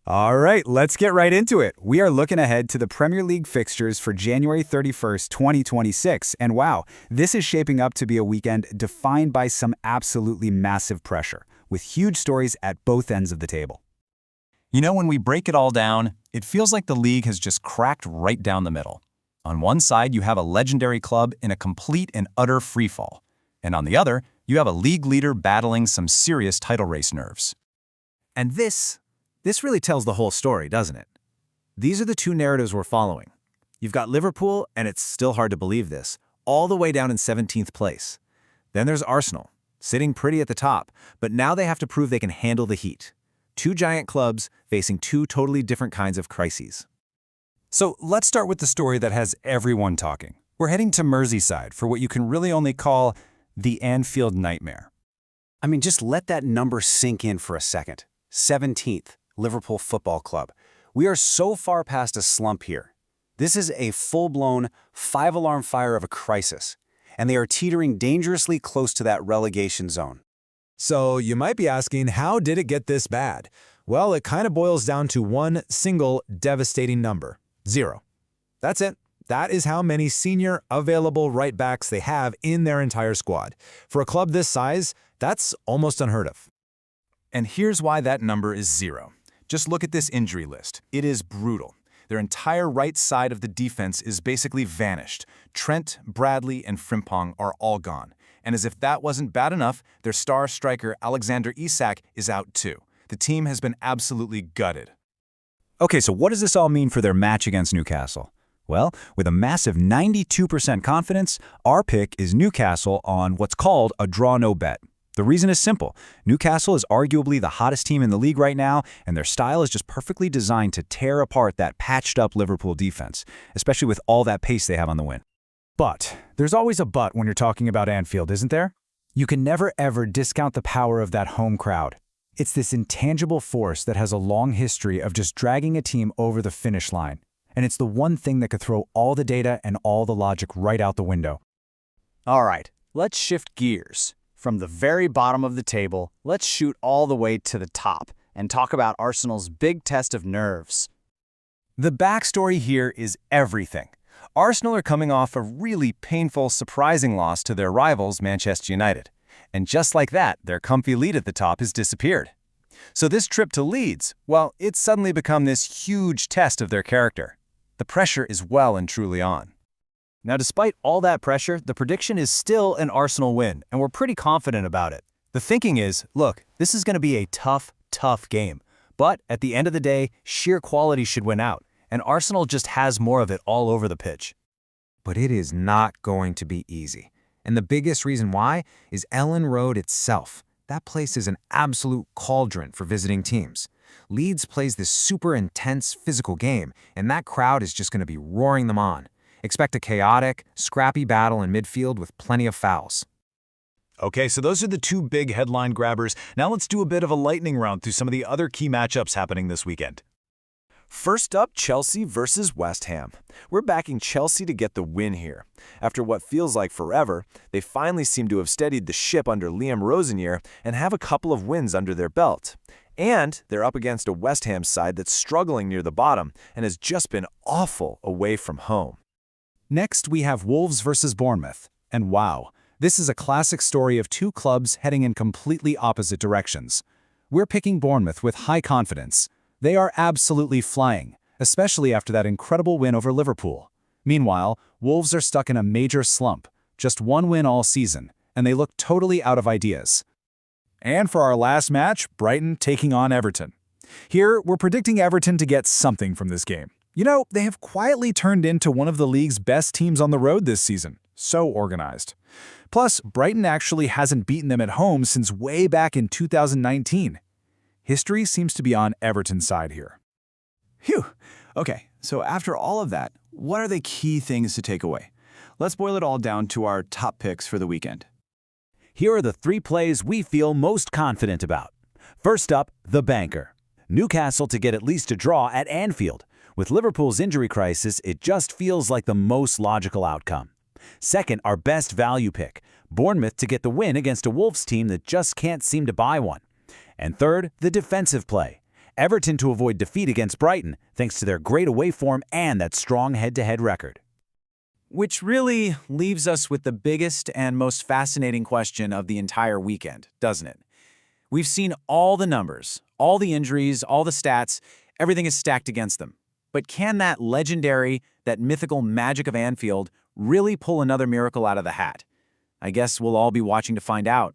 All right, let's get right into it. We are looking ahead to the Premier League fixtures for January 31st, 2026. And wow, this is shaping up to be a weekend defined by some absolutely massive pressure, with huge stories at both ends of the table. You know, when we break it all down, it feels like the league has just cracked right down the middle. On one side, you have a legendary club in a complete and utter freefall. And on the other, you have a league leader battling some serious title race nerves. And this really tells the whole story, doesn't it? These are the two narratives we're following. You've got Liverpool, and it's still hard to believe this, all the way down in 17th place. Then there's Arsenal, sitting pretty at the top, but now they have to prove they can handle the heat. Two giant clubs facing two totally different kinds of crises. So let's start with the story that has everyone talking. We're heading to Merseyside for what you can really only call the Anfield nightmare. I mean, just let that number sink in for a second. 17th, Liverpool Football Club. We are so far past a slump here. This is a full-blown five-alarm fire of a crisis, and they are teetering dangerously close to that relegation zone. So you might be asking, how did it get this bad? Well, it kind of boils down to one single devastating number: 0. That's it. That is how many senior available right backs they have in their entire squad. For a club this size, that's almost unheard of. And here's why that number is 0. Just look at this injury list. It is brutal. Their entire right side of the defense is basically vanished. Trent, Bradley, and Frimpong are all gone. And as if that wasn't bad enough, their star striker Alexander Isak is out too. The team has been absolutely gutted. Okay, so what does this all mean for their match against Newcastle? Well, with a massive 92% confidence, our pick is Newcastle on what's called a draw no bet. The reason is simple. Newcastle is arguably the hottest team in the league right now, and their style is just perfectly designed to tear apart that patched-up Liverpool defense, especially with all that pace they have on the wing. But there's always a but when you're talking about Anfield, isn't there? You can never ever discount the power of that home crowd. It's this intangible force that has a long history of just dragging a team over the finish line. And it's the one thing that could throw all the data and all the logic right out the window. All right, let's shift gears. From the very bottom of the table, let's shoot all the way to the top and talk about Arsenal's big test of nerves. The backstory here is everything. Arsenal are coming off a really painful, surprising loss to their rivals, Manchester United. And just like that, their comfy lead at the top has disappeared. So this trip to Leeds, well, it's suddenly become this huge test of their character. The pressure is well and truly on. Now, despite all that pressure, the prediction is still an Arsenal win, and we're pretty confident about it. The thinking is, look, this is going to be a tough game. But at the end of the day, sheer quality should win out, and Arsenal just has more of it all over the pitch. But it is not going to be easy. And the biggest reason why is Ellen Road itself. That place is an absolute cauldron for visiting teams. Leeds plays this super intense physical game, and that crowd is just going to be roaring them on. Expect a chaotic, scrappy battle in midfield with plenty of fouls. Okay, so those are the two big headline grabbers. Now let's do a bit of a lightning round through some of the other key matchups happening this weekend. First up, Chelsea versus West Ham. We're backing Chelsea to get the win here. After what feels like forever, they finally seem to have steadied the ship under Liam Rosenior and have a couple of wins under their belt. And they're up against a West Ham side that's struggling near the bottom and has just been awful away from home. Next, we have Wolves versus Bournemouth. And wow, this is a classic story of two clubs heading in completely opposite directions. We're picking Bournemouth with high confidence. They are absolutely flying, especially after that incredible win over Liverpool. Meanwhile, Wolves are stuck in a major slump, just one win all season, and they look totally out of ideas. And for our last match, Brighton taking on Everton. Here, we're predicting Everton to get something from this game. You know, they have quietly turned into one of the league's best teams on the road this season. So organized. Plus, Brighton actually hasn't beaten them at home since way back in 2019. History seems to be on Everton's side here. Phew. Okay, so after all of that, what are the key things to take away? Let's boil it all down to our top picks for the weekend. Here are the 3 plays we feel most confident about. First up, the banker. Newcastle to get at least a draw at Anfield. With Liverpool's injury crisis, it just feels like the most logical outcome. Second, our best value pick. Bournemouth to get the win against a Wolves team that just can't seem to buy one. And third, the defensive play. Everton to avoid defeat against Brighton thanks to their great away form and that strong head-to-head record. Which really leaves us with the biggest and most fascinating question of the entire weekend, doesn't it? We've seen all the numbers, all the injuries, all the stats, everything is stacked against them. But can that legendary, that mythical magic of Anfield really pull another miracle out of the hat? I guess we'll all be watching to find out.